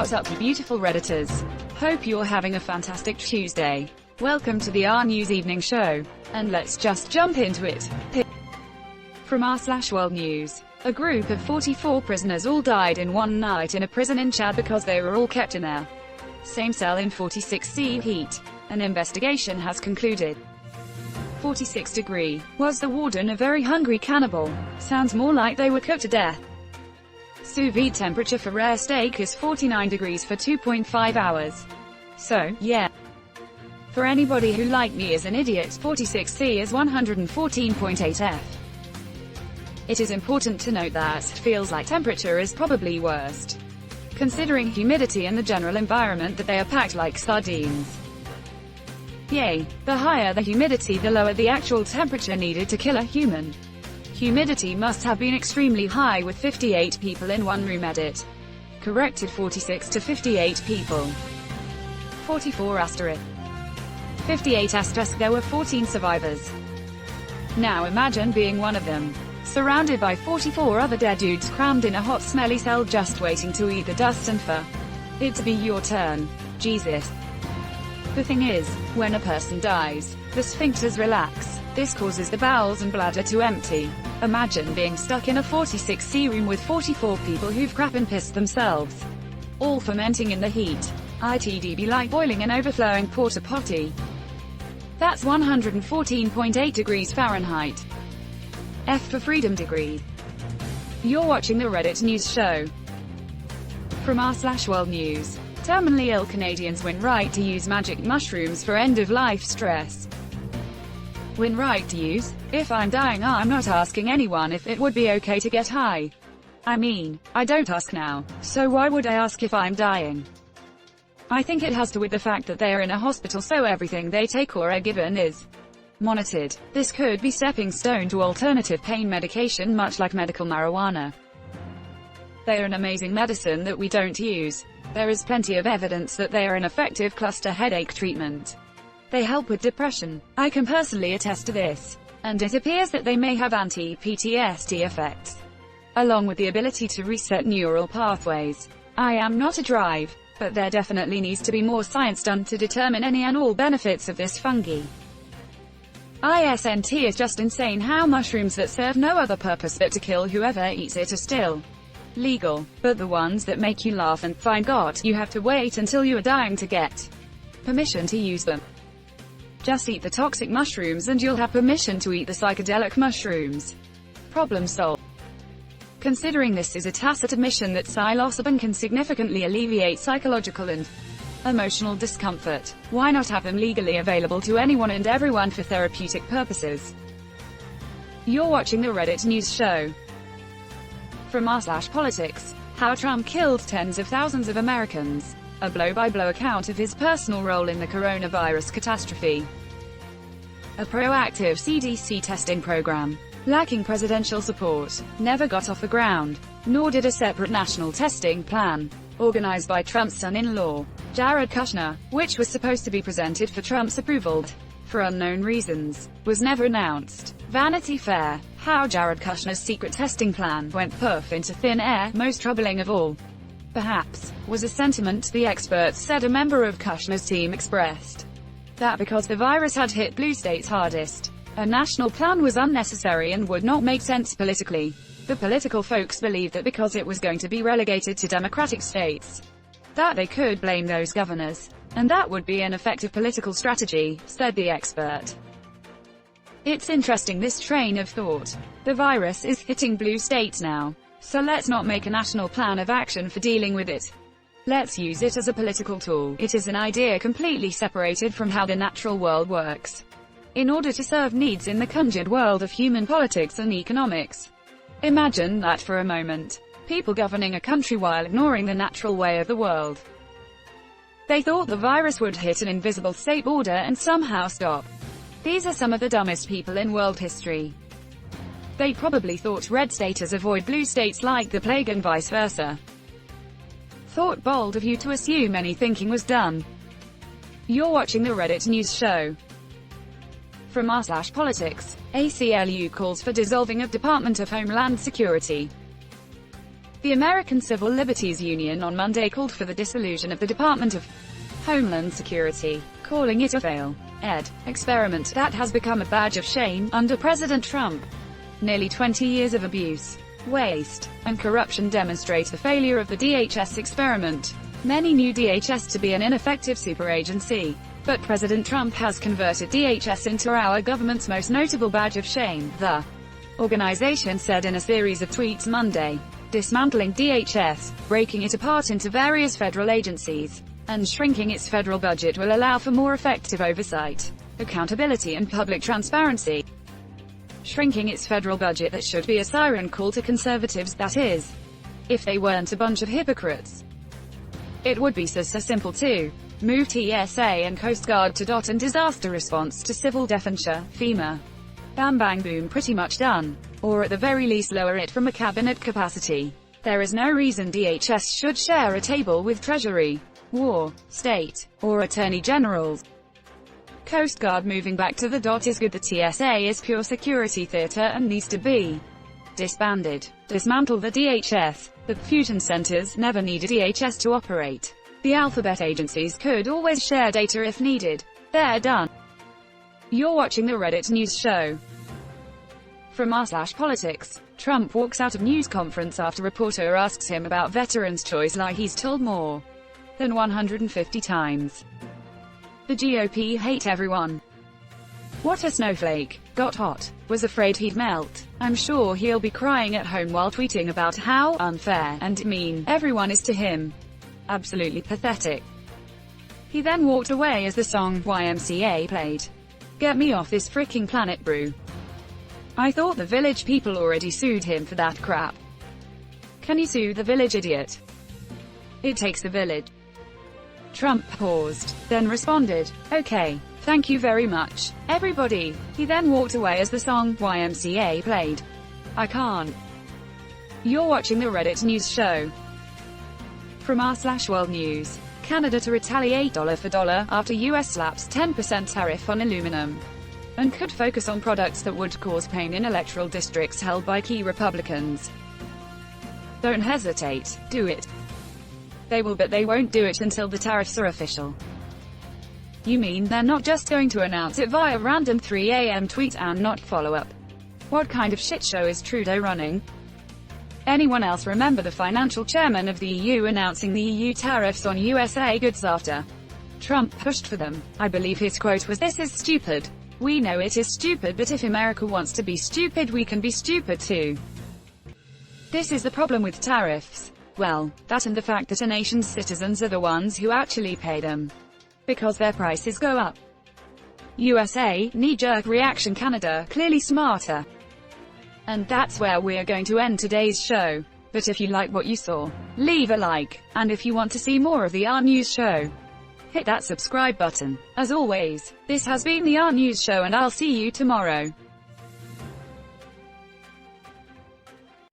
What's up, you beautiful Redditors? Hope you're having a fantastic Tuesday. Welcome to the RNEWS evening show. And let's just jump into it. From r/World News. A group of 44 prisoners all died in one night in a prison in Chad because they were all kept in their same cell in 46°C heat. An investigation has concluded. 46°. Was the warden a very hungry cannibal? Sounds more like they were cooked to death. Sous vide temperature for rare steak is 49 degrees for 2.5 hours. So, yeah. For anybody who like me is an idiot, 46°C is 114.8 F. It is important to note that feels like temperature is probably worst, considering humidity and the general environment that they are packed like sardines. Yay. The higher the humidity, the lower the actual temperature needed to kill a human. Humidity must have been extremely high, with 58 people in one room. Edit. Corrected 46 to 58 people. 44 asterisk. 58 asterisk. There were 14 survivors. Now imagine being one of them. Surrounded by 44 other dead dudes crammed in a hot smelly cell just waiting to eat the dust and for it to be your turn. Jesus. The thing is, when a person dies, the sphincters relax. This causes the bowels and bladder to empty. Imagine being stuck in a 46°C room with 44 people who've crap and pissed themselves, all fermenting in the heat. It'd be like boiling an overflowing porta potty. That's 114.8 degrees Fahrenheit. F for freedom degree. You're watching the Reddit news show. From r/World News. Terminally ill Canadians win right to use magic mushrooms for end-of-life stress. Win right to use? If I'm dying, I'm not asking anyone if it would be okay to get high. I mean, I don't ask now, so why would I ask if I'm dying? I think it has to do with the fact that they are in a hospital, so everything they take or are given is monitored. This could be stepping stone to alternative pain medication, much like medical marijuana. They are an amazing medicine that we don't use. There is plenty of evidence that they are an effective cluster headache treatment. They help with depression. I can personally attest to this. And it appears that they may have anti-PTSD effects, along with the ability to reset neural pathways. I am not a drive, but there definitely needs to be more science done to determine any and all benefits of this fungi. Isn't is just insane how mushrooms that serve no other purpose but to kill whoever eats it are still legal, but the ones that make you laugh and find God, you have to wait until you are dying to get permission to use them. Just eat the toxic mushrooms and you'll have permission to eat the psychedelic mushrooms. Problem solved. Considering this is a tacit admission that psilocybin can significantly alleviate psychological and emotional discomfort, why not have them legally available to anyone and everyone for therapeutic purposes? You're watching the Reddit news show. From r/Politics. How Trump killed tens of thousands of Americans. A blow-by-blow account of his personal role in the coronavirus catastrophe. A proactive CDC testing program, lacking presidential support, never got off the ground, nor did a separate national testing plan, organized by Trump's son-in-law, Jared Kushner, which was supposed to be presented for Trump's approval, for unknown reasons, was never announced. Vanity Fair. How Jared Kushner's secret testing plan went poof into thin air. Most troubling of all, perhaps, was a sentiment the experts said a member of Kushner's team expressed, that because the virus had hit blue states hardest, a national plan was unnecessary and would not make sense politically. The political folks believed that because it was going to be relegated to Democratic states, that they could blame those governors, and that would be an effective political strategy, said the expert. It's interesting, this train of thought. The virus is hitting blue states now, so let's not make a national plan of action for dealing with it. Let's use it as a political tool. It is an idea completely separated from how the natural world works, in order to serve needs in the conjured world of human politics and economics. Imagine that for a moment. People governing a country while ignoring the natural way of the world. They thought the virus would hit an invisible state border and somehow stop. These are some of the dumbest people in world history. They probably thought red staters avoid blue states like the plague and vice versa. Thought bold of you to assume any thinking was done. You're watching the Reddit news show. From r/Politics. ACLU calls for dissolving of Department of Homeland Security. The American Civil Liberties Union on Monday called for the dissolution of the Department of Homeland Security, calling it a failed experiment that has become a badge of shame under President Trump. Nearly 20 years of abuse, waste, and corruption demonstrate the failure of the DHS experiment. Many knew DHS to be an ineffective superagency, but President Trump has converted DHS into our government's most notable badge of shame, the organization said in a series of tweets Monday. Dismantling DHS, breaking it apart into various federal agencies, and shrinking its federal budget will allow for more effective oversight, accountability and public transparency. Shrinking its federal budget, that should be a siren call to conservatives, that is, if they weren't a bunch of hypocrites. It would be so simple to move TSA and Coast Guard to DOT and disaster response to civil defense, FEMA. Bam bang boom, pretty much done. Or at the very least lower it from a cabinet capacity. There is no reason DHS should share a table with Treasury, War, State, or Attorney Generals. Coast Guard moving back to the DOT is good. The TSA is pure security theater and needs to be disbanded. Dismantle the DHS. The fusion centers never needed DHS to operate. The alphabet agencies could always share data if needed. They're done. You're watching the Reddit news show. From r/politics, Trump walks out of news conference after reporter asks him about veterans' choice lie he's told more than 150 times. The GOP hate everyone. What a snowflake. Got hot. Was afraid he'd melt. I'm sure he'll be crying at home while tweeting about how unfair and mean everyone is to him. Absolutely pathetic. He then walked away as the song YMCA played. Get me off this freaking planet, brew. I thought the Village people already sued him for that crap. Can you sue the Village, idiot? It takes the Village. Trump paused, then responded, okay, thank you very much, everybody. He then walked away as the song YMCA played. I can't. You're watching the Reddit news show. From r/World News. Canada to retaliate dollar for dollar after US slaps 10% tariff on aluminum, and could focus on products that would cause pain in electoral districts held by key Republicans. Don't hesitate, do it. They will, but they won't do it until the tariffs are official. You mean they're not just going to announce it via random 3 a.m. tweet and not follow up? What kind of shit show is Trudeau running? Anyone else remember the financial chairman of the EU announcing the EU tariffs on USA goods after Trump pushed for them? I believe his quote was, "This is stupid. We know it is stupid, but if America wants to be stupid, we can be stupid too." This is the problem with tariffs. Well, that and the fact that a nation's citizens are the ones who actually pay them, because their prices go up. USA, knee-jerk reaction. Canada, clearly smarter. And that's where we're going to end today's show. But if you like what you saw, leave a like. And if you want to see more of the RNews show, hit that subscribe button. As always, this has been the RNews show, and I'll see you tomorrow.